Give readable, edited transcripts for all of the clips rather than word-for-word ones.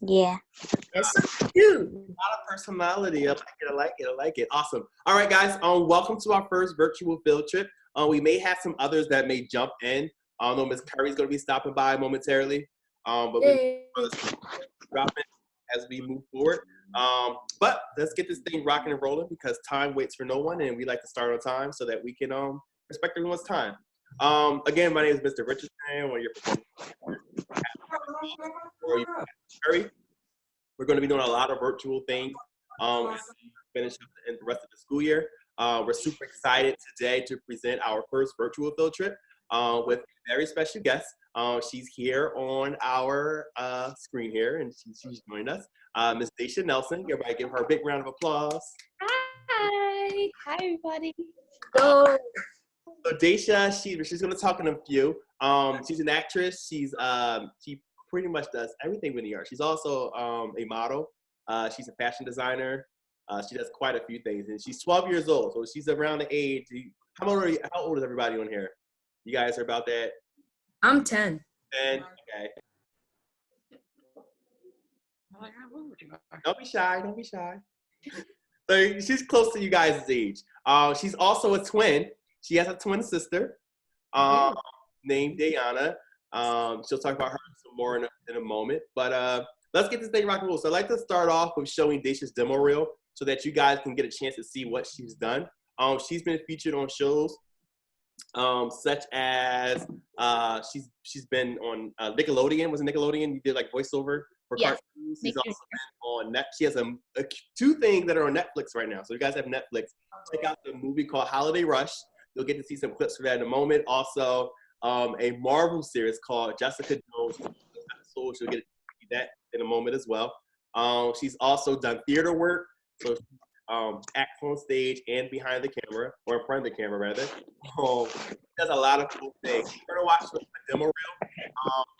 Yeah. Yes, you. A lot of personality. I like it. Awesome. All right, guys. Welcome to our first virtual field trip. We may have some others that may jump in. I don't know, Ms. Curry's going to be stopping by momentarily. But we're dropping as we move forward. But let's get this thing rocking and rolling because time waits for no one, and we like to start on time so that we can respect everyone's time. Again, my name is Mr. Richardson. One of your Curry. We're going to be doing a lot of virtual things as we finish up the rest of the school year. We're super excited today to present our first virtual field trip with a very special guest. She's here on our screen here, and she's joined us. Miss Deysha Nelson. Everybody give her a big round of applause. Hi. Hi, everybody. Go. So Deysha, she's going to talk in a few. She's an actress. She pretty much does everything with the art. She's also a model. She's a fashion designer. She does quite a few things, and she's 12 years old, so she's around the age. How old are you? How old is everybody on here? You guys are about that? I'm 10. 10. Okay. Don't be shy. Don't be shy. So she's close to you guys' age. She's also a twin. She has a twin sister named Diana. She'll talk about her some more in a moment. But let's get this thing rock and roll. So I'd like to start off with showing Deysha's demo reel so that you guys can get a chance to see what she's done. She's been featured on shows such as she's been on Nickelodeon. Was it Nickelodeon? You did like voiceover for cartoons. She's also been on She has two things that are on Netflix right now. So if you guys have Netflix, check out the movie called Holiday Rush. You'll get to see some clips for that in a moment. Also, a Marvel series called Jessica Jones. So she'll get to see that in a moment as well. She's also done theater work. So acts on stage and behind the camera, or in front of the camera rather. She does a lot of cool things. We're gonna watch a demo reel.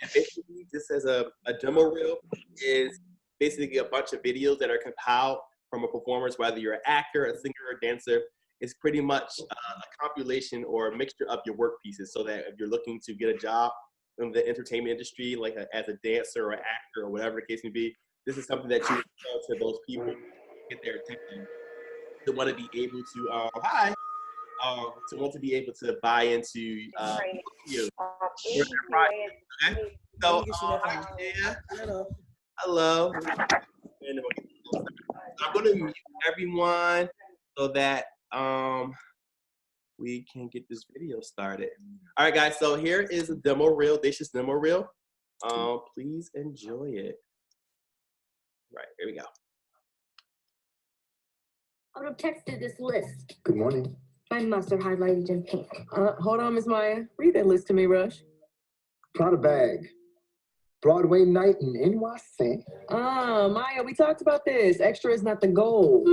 And basically, this as a demo reel is basically a bunch of videos that are compiled from a performance, whether you're an actor, a singer, or a dancer. It's pretty much a compilation or a mixture of your work pieces, so that if you're looking to get a job in the entertainment industry, like as a dancer or actor or whatever the case may be, this is something that you tell to those people to get their attention, to want to be able to to want to be able to buy into you. Okay? So yeah, hello. And I'm going to mute everyone so that we can get this video started. All right, guys. So here is a demo reel, Deysha's demo reel. Please enjoy it. Right, here we go. I would have texted this list. Good morning. My mustard highlighted in pink. Hold on, Miss Maya. Read that list to me, Rush. Prada bag. Broadway night in NYC. Maya, we talked about this. Extra is not the goal.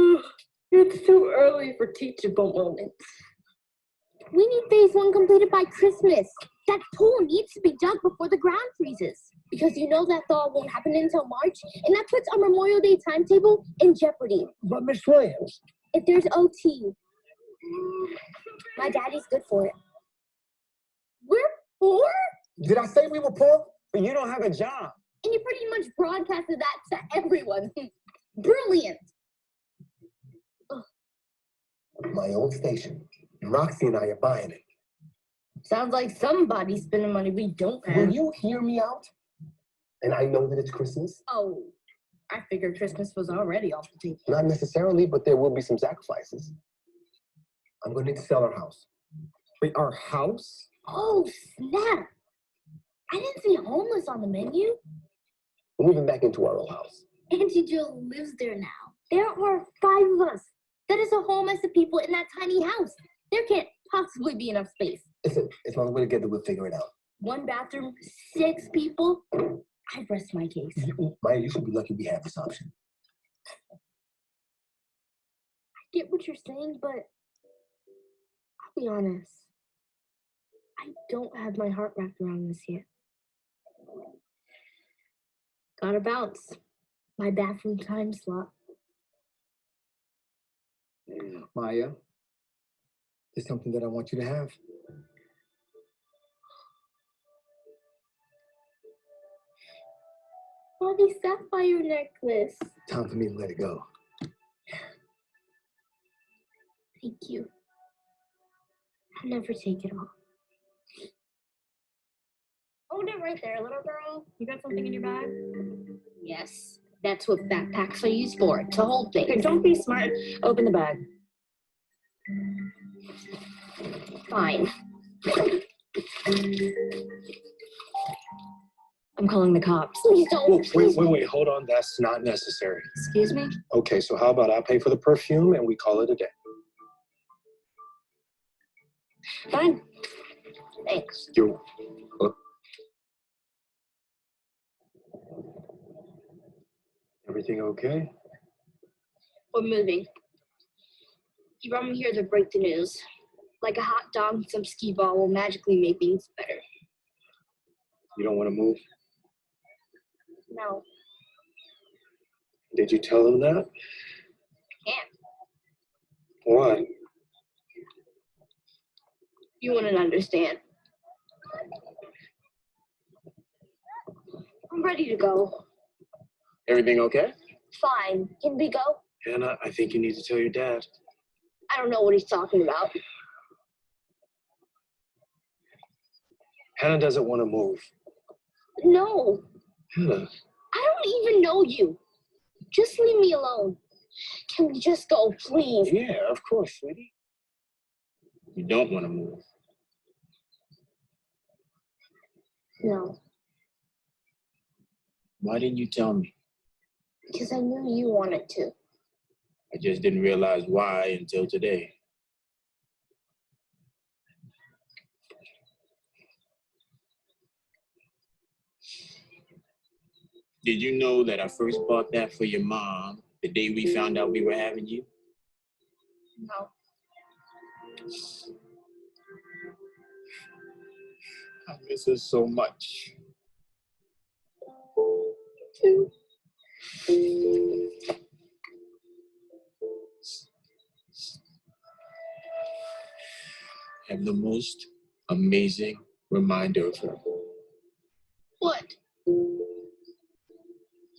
It's too early for teachable moments. We need phase 1 completed by Christmas. That pool needs to be dug before the ground freezes. Because you know that thaw won't happen until March, and that puts our Memorial Day timetable in jeopardy. But Miss Williams. If there's OT, my daddy's good for it. We're poor? Did I say we were poor? But you don't have a job. And you pretty much broadcasted that to everyone. Brilliant. My own station. Roxy and I are buying it. Sounds like somebody's spending money we don't have. Will you hear me out? And I know that it's Christmas. Oh, I figured Christmas was already off the table. Not necessarily, but there will be some sacrifices. I'm going to need to sell our house. Wait, our house? Oh, snap. I didn't see homeless on the menu. We're moving back into our old house. Auntie Jill lives there now. There are 5 of us. That is a whole mess of people in that tiny house. There can't possibly be enough space. Listen, as long as we're together, we'll figure it out. 1 bathroom, 6 people. I rest my case. Maya, you should be lucky we have this option. I get what you're saying, but I'll be honest. I don't have my heart wrapped around this yet. Gotta bounce. My bathroom time slot. Maya, there's something that I want you to have. Bobby sapphire necklace. Time for me to let it go. Thank you. I'll never take it off. Hold it right there, little girl. You got something in your bag? Yes, that's what backpacks are used for, to hold things. Okay, don't be smart. Open the bag. Fine. I'm calling the cops. Please don't. Wait. Hold on. That's not necessary. Excuse me? Okay, so how about I pay for the perfume and we call it a day? Fine. Thanks. You. Everything okay? We're moving. He brought me here to break the news. Like a hot dog and some skee ball will magically make things better. You don't want to move? No, Did you tell him that? I can't. Why? You wouldn't understand. I'm ready to go. Everything okay? Fine. Can we go? Hannah, I think you need to tell your dad. I don't know what he's talking about. Hannah doesn't want to move. No, Hannah. I don't even know you. Just leave me alone. Can we just go, please? Yeah, of course, sweetie. You don't want to move. No, Why didn't you tell me? because I knew you wanted to. I just didn't realize why until today. Did you know that I first bought that for your mom the day we found out we were having you? No. I miss her so much. Have the most amazing reminder of her. What?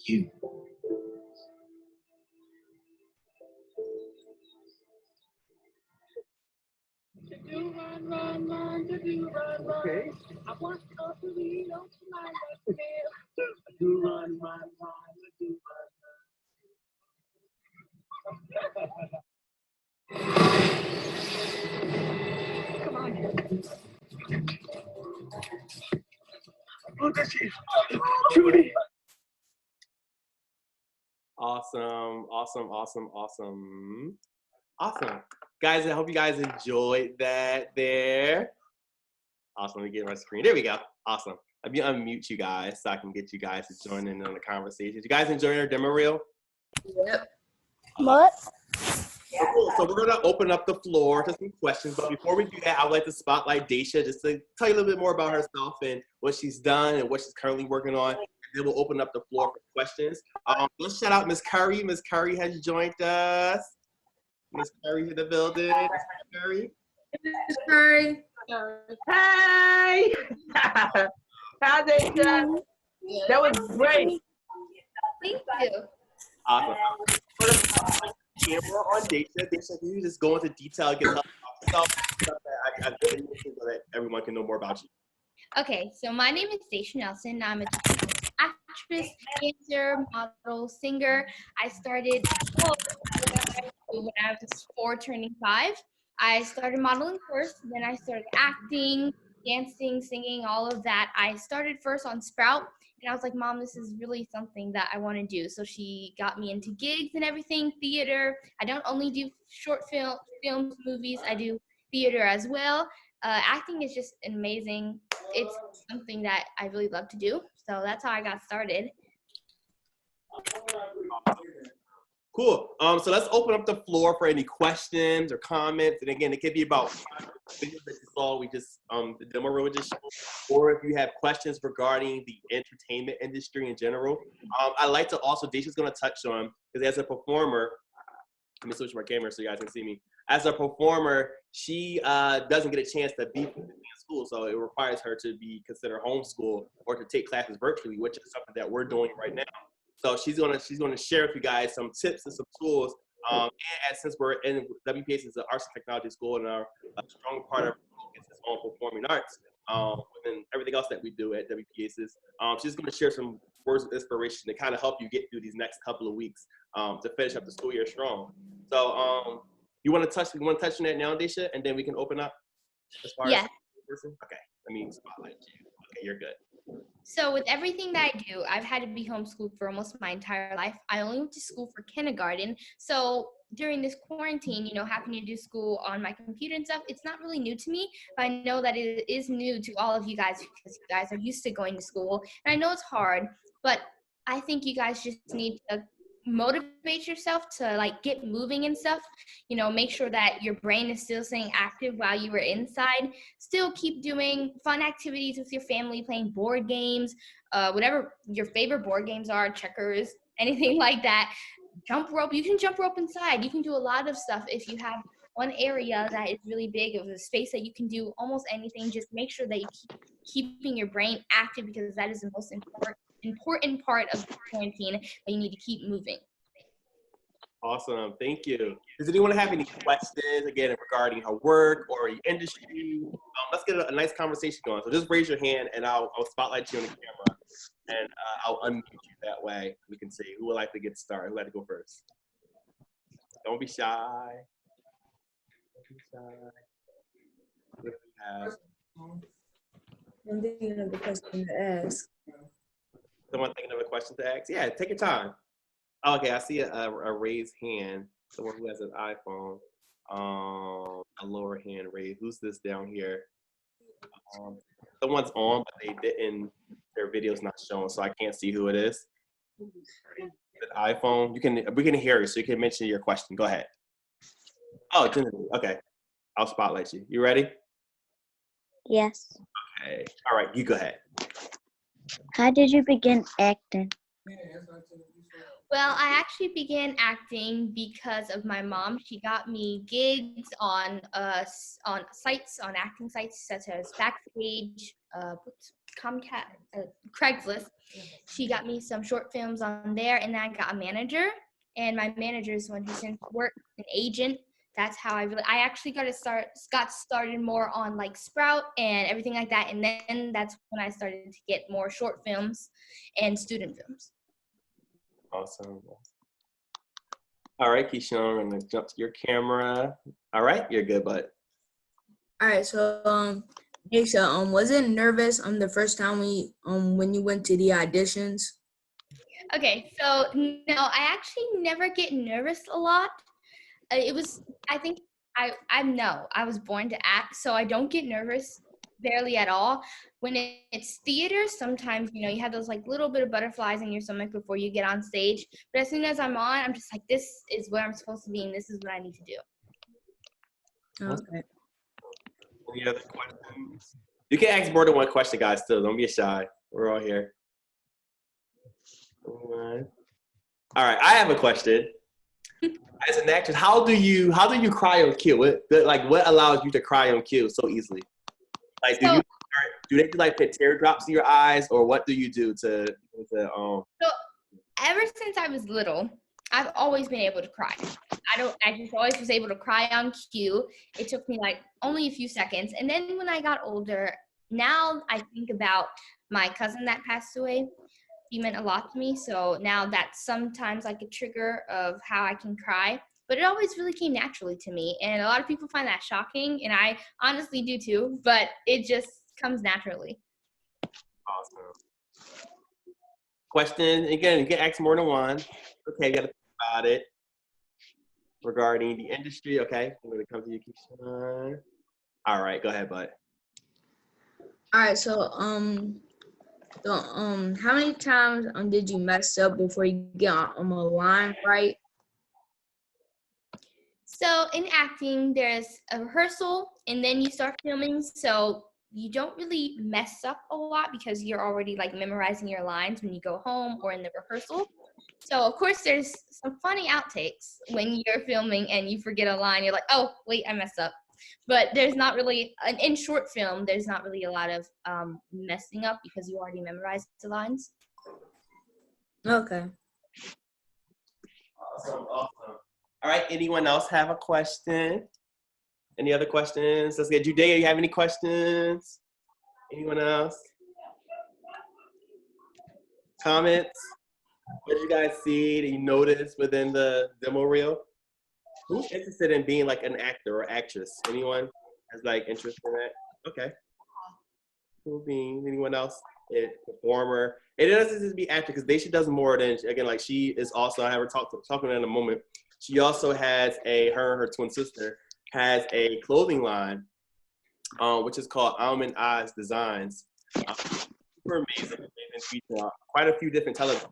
You. Okay. I want to go to the ocean. Do run. Come on. Look at you. Judy. Awesome. Guys, I hope you guys enjoyed that there. Awesome, let me get my screen. There we go. Awesome. Let me unmute you guys so I can get you guys to join in on the conversation. You guys enjoy our demo reel? Yep. What? So we're gonna open up the floor to some questions, but before we do that, I would like to spotlight Deysha just to tell you a little bit more about herself and what she's done and what she's currently working on. And then we'll open up the floor for questions. Let's shout out Miss Curry. Miss Curry has joined us. Miss Curry's in the building. Miss Curry. Miss Curry. Hey! How's it done? That was great. Thank you. Awesome. Camera on Deysha. Deysha, can you just go into detail and get help about yourself? I really need to so that everyone can know more about you. Okay, so my name is Deysha Nelson. I'm a actress, dancer, model, singer. I started when I was 4 turning 5. I started modeling first, then I started acting, dancing, singing, all of that. I started first on Sprout, and I was like, Mom, this is really something that I want to do. So she got me into gigs and everything, theater. I don't only do short films, movies, I do theater as well. Acting is just amazing. It's something that I really love to do. So that's how I got started. Cool. So let's open up the floor for any questions or comments. And again, it could be about videos that you saw. We just the demo reel just showed, or if you have questions regarding the entertainment industry in general. I like to also, Deysha's going to touch on, because as a performer, let me switch my camera so you guys can see me. as a performer, she doesn't get a chance to be in school, so it requires her to be considered homeschool or to take classes virtually, which is something that we're doing right now. So she's gonna share with you guys some tips and some tools. And since we're in WPACES is an arts and technology school, and a strong part of our focus is on performing arts, and everything else that we do at WPACES, she's going to share some words of inspiration to kind of help you get through these next couple of weeks to finish up the school year strong. So you want to touch on that now, Deysha, and then we can open up as far as person? Okay, let me spotlight you. Okay, you're good. So with everything that I do, I've had to be homeschooled for almost my entire life. I only went to school for kindergarten. So during this quarantine, having to do school on my computer and stuff, it's not really new to me, but I know that it is new to all of you guys because you guys are used to going to school. And I know it's hard, but I think you guys just need to motivate yourself to like get moving and stuff, make sure that your brain is still staying active while you were inside. Still keep doing fun activities with your family, playing board games, whatever your favorite board games are, checkers, anything like that. Jump rope, you can jump rope inside. You can do a lot of stuff. If you have one area that is really big of a space that you can do almost anything, just make sure that you keep keeping your brain active, because that is the most important part of quarantine, that you need to keep moving. Awesome, thank you. Does anyone have any questions, again, regarding her work or your industry? Let's get a nice conversation going. So just raise your hand and I'll spotlight you on the camera, and I'll unmute you that way. We can see who would like to get started, who would like to go first. Don't be shy. Don't be shy. What do we have? I'm thinking of a question to ask. Someone thinking of a question to ask? Yeah, take your time. Oh, okay, I see a raised hand. Someone who has an iPhone. A lower hand raised. Who's this down here? Someone's on, but they didn't. Their video's not showing, so I can't see who it is. An iPhone. We can hear you, so you can mention your question. Go ahead. Oh, Genevieve. Okay, I'll spotlight you. You ready? Yes. Okay. All right, you go ahead. How did you begin acting? Well, I actually began acting because of my mom. She got me gigs on acting sites such as Backstage, Craigslist. She got me some short films on there, and then I got a manager. And my manager is the one who sent work, an agent. That's how I actually got started more on like Sprout and everything like that. And then that's when I started to get more short films and student films. Awesome. All right, Keyshawn, I'm gonna jump to your camera. All right, you're good, bud. All right, so Deysha, was it nervous the first time when you went to the auditions? Okay, so no, I actually never get nervous a lot. I was born to act, so I don't get nervous barely at all. When it's theater, sometimes you have those like little bit of butterflies in your stomach before you get on stage, but as soon as I'm on, I'm just like, this is where I'm supposed to be and this is what I need to do. Okay. Any other questions? You can ask more than one question, guys, still. Don't be shy. We're all here. All right, I have a question. As an actress, how do you cry on cue? What allows you to cry on cue so easily? Like, do they like put teardrops in your eyes, or what do you do to So ever since I was little, I've always been able to cry. I just always was able to cry on cue. It took me like only a few seconds. And then when I got older, now I think about my cousin that passed away. He meant a lot to me. So now that's sometimes like a trigger of how I can cry. But it always really came naturally to me. And a lot of people find that shocking. And I honestly do too. But it just comes naturally. Awesome. Question, again, you can ask more than one. Okay, you got to think about it. Regarding the industry, okay. I'm going to come to you, Keyshawn. All right, go ahead, bud. All right, so how many times did you mess up before you get on a line right? So in acting, there's a rehearsal and then you start filming. So you don't really mess up a lot because you're already like memorizing your lines when you go home or in the rehearsal. So of course there's some funny outtakes when you're filming and you forget a line. You're like, oh wait, I messed up. But there's not really in short film. There's not really a lot of messing up because you already memorized the lines. Okay. Awesome. All right. Anyone else have a question? Any other questions? Let's get Judea. You have any questions? Anyone else? Comments? What did you guys see that you noticed within the demo reel? Who's interested in being like an actor or actress? Anyone has like interest in that? Okay. Cool beans. Anyone else? Performer. It doesn't just be actor because Deysha does more than, again, like she is also, I have her talking to her in a moment. She also has her and her twin sister has a clothing line, which is called Almond Eyes Designs. Super amazing feature quite a few different television.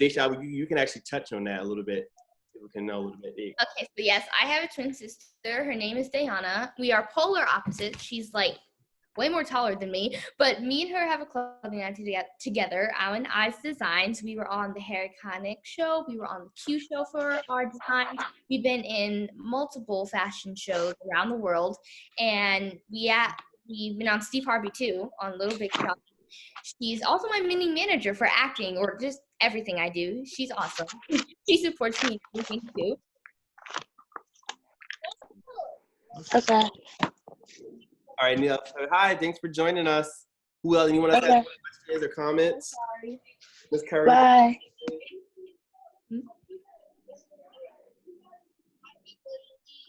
Deysha, you can actually touch on that a little bit. People can know a little bit. Okay, so yes, I have a twin sister. Her name is Diana. We are polar opposites. She's like way more taller than me, but me and her have a clothing line together. Almond Eyes Designs. We were on the Hair Iconic show. We were on the Q show for our designs. We've been in multiple fashion shows around the world, and we've been on Steve Harvey too, on Little Big Shop. She's also my mini manager for acting or just everything I do. She's awesome. She supports me in everything too. Okay. All right, Neil. Hi, thanks for joining us. Who else? Anyone else have any questions or comments? Ms. Curry. Bye.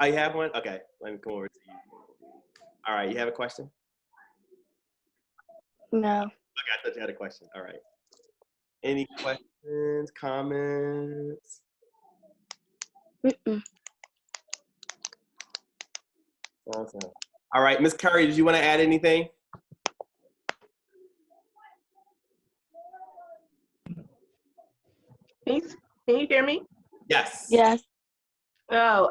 Oh, you have one? Okay, let me come over to you. All right, you have a question? No. Okay, I thought you had a question. All right. Any questions, comments? Mm-mm. Awesome. All right, Ms. Curry, did you want to add anything? Can you hear me? Yes. Yes. Oh,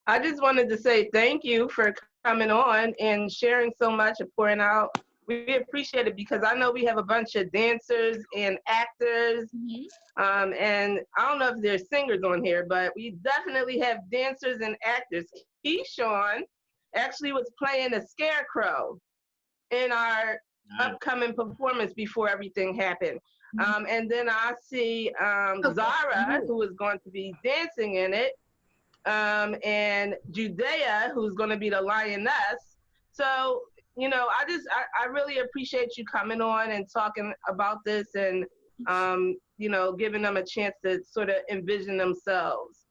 I just wanted to say thank you for coming on and sharing so much and pouring out. We appreciate it because I know we have a bunch of dancers and actors, and I don't know if there's singers on here, but we definitely have dancers and actors. Keyshawn actually was playing a scarecrow in our upcoming performance before everything happened. And then I see Zara, who is going to be dancing in it, and Judea, who's going to be the lioness. So, you know, I really appreciate you coming on and talking about this and, you know, giving them a chance to sort of envision themselves.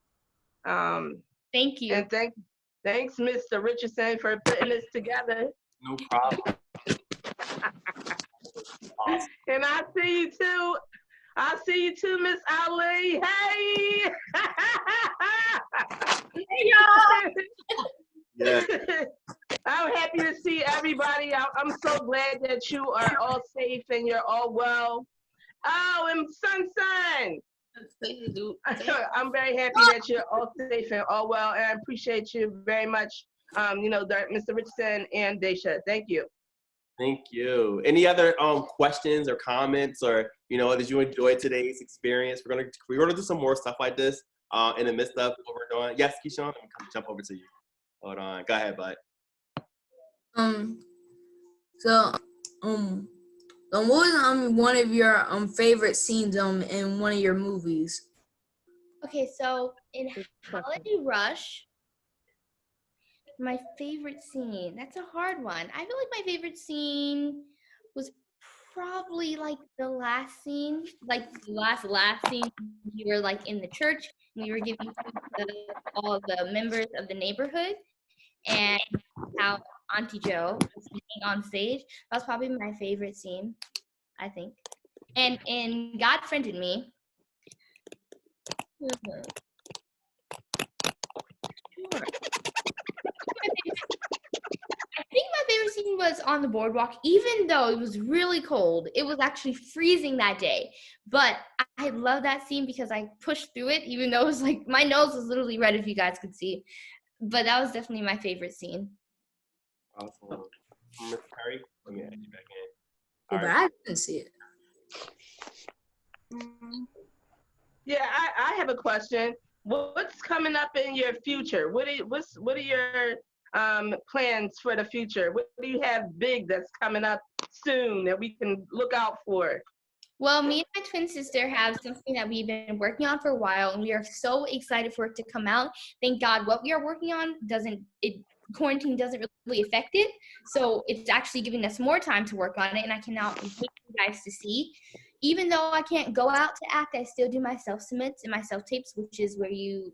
Thank you. And thanks, Mr. Richardson, for putting this together. No problem. Awesome. And I see you too. I see you too, Miss Ali. Hey! Hey, y'all! Yeah. I'm happy to see everybody. I'm so glad that you are all safe and you're all well. Oh, and Sun. I'm very happy that you're all safe and all well, and I appreciate you very much, you know, Mr. Richardson and Deysha. Thank you. Thank you. Any other questions or comments, or did you enjoy today's experience? We're gonna do some more stuff like this in the midst of what we're doing. Yes, Keyshawn, I'm gonna jump over to you. Hold on. Go ahead, bud. What was one of your favorite scenes in one of your movies? Okay, so in Holiday Rush, my favorite scene, that's a hard one. I feel like my favorite scene was probably like the last scene, like the last scene. We were like in the church and we were giving food to all the members of the neighborhood, and how Auntie Joe was speaking on stage. That was probably my favorite scene, I think. And in God Friended Me, sure. I think my favorite scene was on the boardwalk, even though it was really cold. It was actually freezing that day. But I love that scene because I pushed through it, even though it was like, my nose was literally red if you guys could see. But that was definitely my favorite scene. Awesome. Ms. Curry, let me add you back in. But I didn't see it. Yeah, I have a question. What's coming up in your future? What are your plans for the future? What do you have big that's coming up soon that we can look out for? Well, me and my twin sister have something that we've been working on for a while, and we are so excited for it to come out. Thank God what we are working on quarantine doesn't really affect it. So it's actually giving us more time to work on it, and I cannot wait for you guys to see. Even though I can't go out to act, I still do my self-submits and my self-tapes, which is where you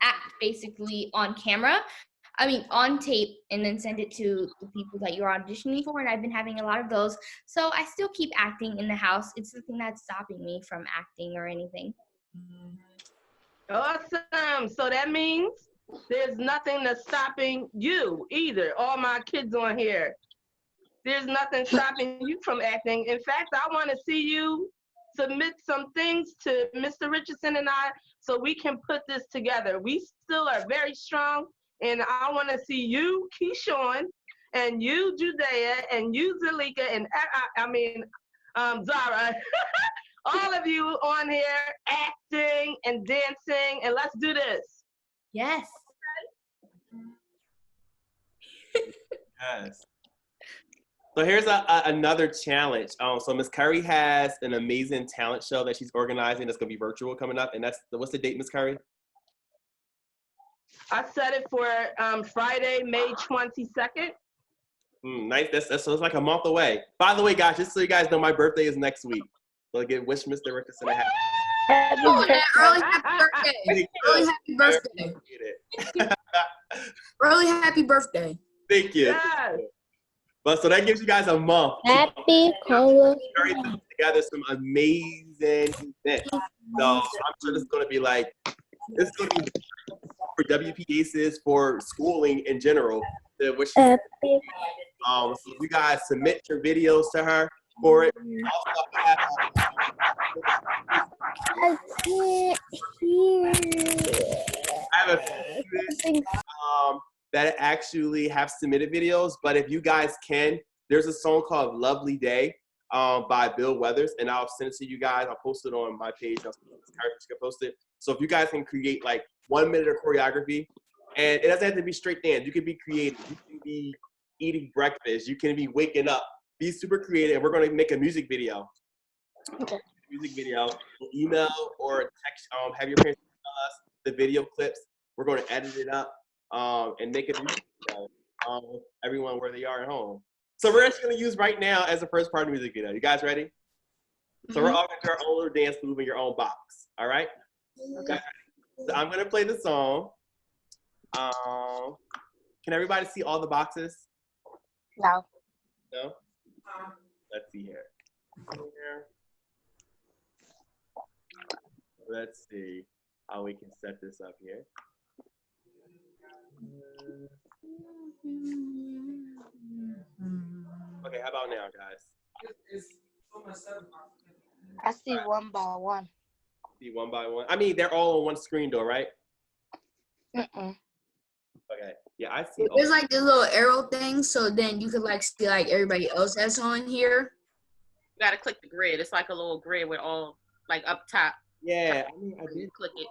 act basically on camera. I mean, on tape, and then send it to the people that you're auditioning for. And I've been having a lot of those. So I still keep acting in the house. It's nothing that's stopping me from acting or anything. Awesome. So that means there's nothing that's stopping you either. All my kids on here. There's nothing stopping you from acting. In fact, I want to see you submit some things to Mr. Richardson and I so we can put this together. We still are very strong. And I want to see you, Keyshawn, and you, Judea, and you, Zalika, and Zara, all of you on here acting and dancing, and let's do this. Yes. Yes. So here's another challenge. So Miss Curry has an amazing talent show that she's organizing that's going to be virtual coming up. And what's the date, Miss Curry? I set it for Friday, May 22nd. Nice. So it's like a month away. By the way, guys, just so you guys know, my birthday is next week. So again, wish Mr. Richardson a happy Early happy birthday. Early happy birthday. Early happy birthday. Thank you. Yes. But so that gives you guys a month. Happy Color. Together some amazing events. So I'm sure this is going to be like, this is going to be for WPACES, for schooling in general. So you guys submit your videos to her for it. I can't hear. I have a few students, that actually have submitted videos, but if you guys can, there's a song called Lovely Day by Bill Weathers, and I'll send it to you guys. I'll post it on my page. I'll post it. So if you guys can create like 1 minute of choreography, and it doesn't have to be straight dance. You can be creative. You can be eating breakfast. You can be waking up. Be super creative. And we're going to make a music video. Okay. Music video. Email or text. Have your parents tell us the video clips. We're going to edit it up and make it a music video. Everyone where they are at home. So we're actually going to use right now as the first part of the music video. You guys ready? So we're all going to do our own little dance move in your own box. All right? Okay. So I'm going to play the song. Can everybody see all the boxes? No. No? Let's see here. Let's see how we can set this up here. Okay, how about now, guys? I see one by one. See one by one? I mean, they're all on one screen though, right? Okay. Yeah, I see. There's like this little arrow thing, so then you could like see like everybody else that's on here. You gotta click the grid. It's like a little grid with all like up top. Yeah, I mean, I did click it,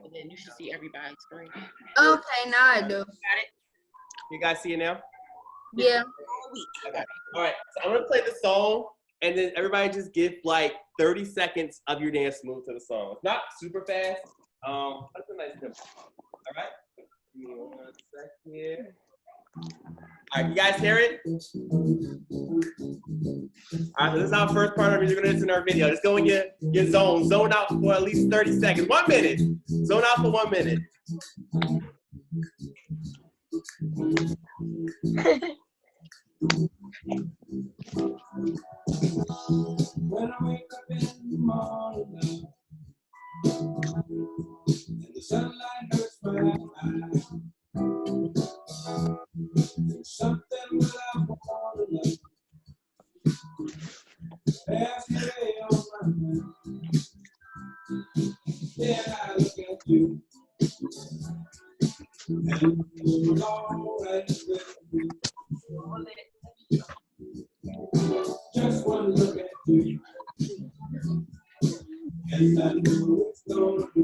and then you should see everybody's screen. Okay, now I do. Got it? You guys see it now? Yeah. Okay. All right. So I'm gonna play the song, and then everybody just give like 30 seconds of your dance move to the song. It's not super fast. That's a nice tempo. All right. Give me 1 sec here. All right, you guys hear it? All right, so this is our first part of music in our video. Just go in your zone. Zone out for at least 30 seconds. 1 minute. Zone out for 1 minute. When I wake up in the morning and the sunlight hurts my eyes, there's something without warning every day on my mind. Then I look at you and you're alright with me. Just one look at you Yes, I know it's gonna be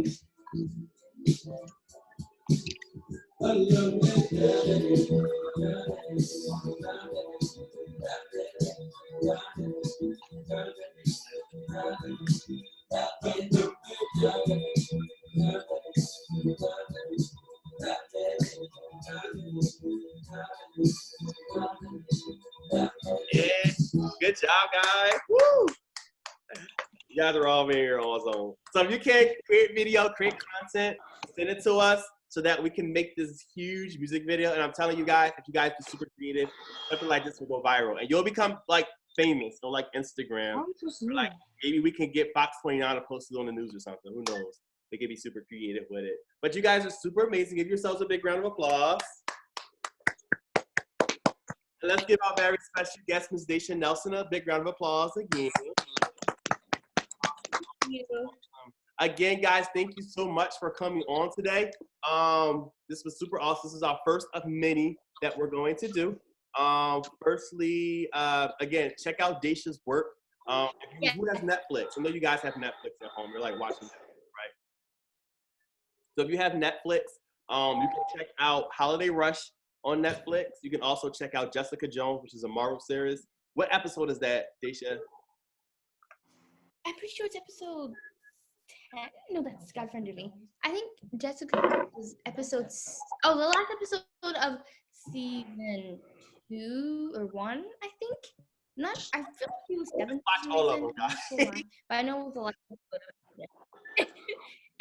a lovely day. Yeah, good job, guys. Woo! You guys are all very here on zone. So if you can create video, create content, send it to us so that we can make this huge music video. And I'm telling you guys, if you guys be super creative, something like this will go viral. And you'll become like famous on like Instagram. Or, like maybe we can get Fox 29 to post it on the news or something. Who knows? They can be super creative with it. But you guys are super amazing. Give yourselves a big round of applause. And let's give our very special guest, Ms. Deysha Nelson, a big round of applause again. Again, guys, thank you so much for coming on today. This was super awesome. This is our first of many that we're going to do. Firstly, again, check out Deysha's work. Who has Netflix? I know you guys have Netflix at home. You're like watching Netflix, right? So if you have Netflix, you can check out Holiday Rush on Netflix. You can also check out Jessica Jones, which is a Marvel series. What episode is that, Deysha? I'm pretty sure it's episode 10. No, that's God friended me. I think Jessica was the last episode of season 2 or 1, I think. I feel like he was 7. Watch all of them, guys. But I know it was the last episode.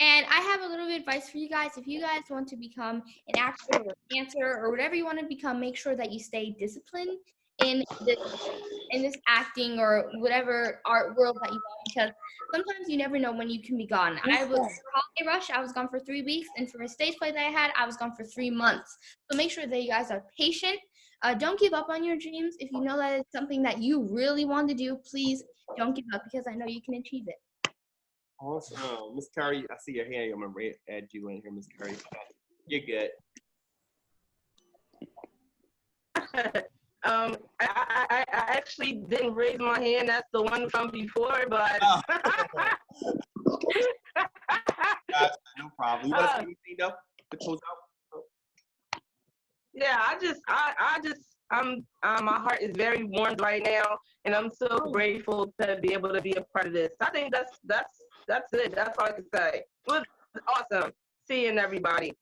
And I have a little bit of advice for you guys. If you guys want to become an actor or a dancer or whatever you want to become, make sure that you stay disciplined in this acting or whatever art world that you want, because sometimes you never know when you can be gone. I was Holiday Rush, I was gone for 3 weeks, and for a stage play that I had, I was gone for 3 months. So make sure that you guys are patient. Don't give up on your dreams. If you know that it's something that you really want to do, please don't give up, because I know you can achieve it. Awesome. Miss Curry, I see your hand. I'm going to add you in here, Miss Curry. You're good. I actually didn't raise my hand. That's the one from before, but. No problem. You want to say anything though? To close out? Yeah, my heart is very warmed right now, and I'm so grateful to be able to be a part of this. I think that's it. That's all I can say. It was awesome seeing everybody.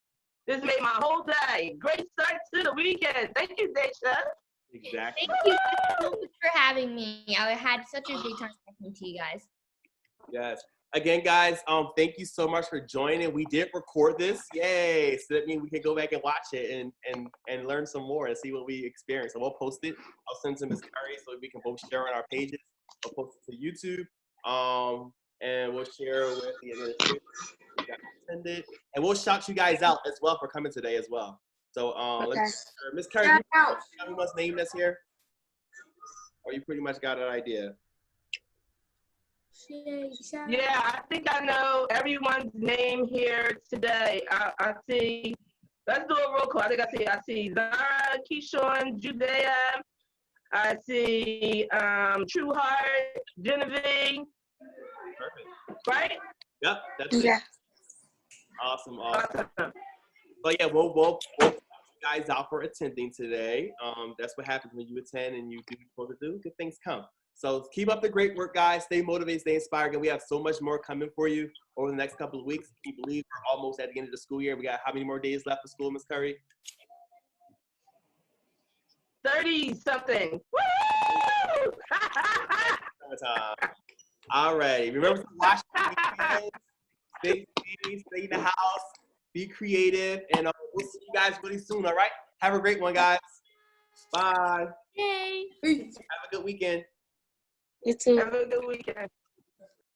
This made my whole day. Great start to the weekend. Thank you, Deysha. Exactly. Thank you so much for having me. I had such a great time talking to you guys. Yes. Again, guys, thank you so much for joining. We did record this. Yay. So that means we can go back and watch it and learn some more and see what we experienced. So we'll post it. I'll send it to Ms. Curry so we can both share on our pages. We'll post it to YouTube. And we'll share with the administration. You guys attended. And we'll shout you guys out as well for coming today as well. So let's Ms. Curry, you must name this here. Or you pretty much got an idea. Yeah, I think I know everyone's name here today. I see. Let's do a roll call. I see Zara, Keyshawn, Judea. I see True Heart, Genevieve. Perfect. Right? Yep, that's it. Awesome. So yeah, we'll you guys out for attending today. That's what happens when you attend and you do what you're supposed to do. Good things come. So keep up the great work, guys. Stay motivated, stay inspired. And we have so much more coming for you over the next couple of weeks. Can you believe we're almost at the end of the school year? We got how many more days left of school, Ms. Curry? 30-something. Woo! All right. Remember to watch the weekends. Stay in the house. Be creative. And we'll see you guys really soon, all right? Have a great one, guys. Bye. Yay. Have a good weekend. You too. Have a good weekend.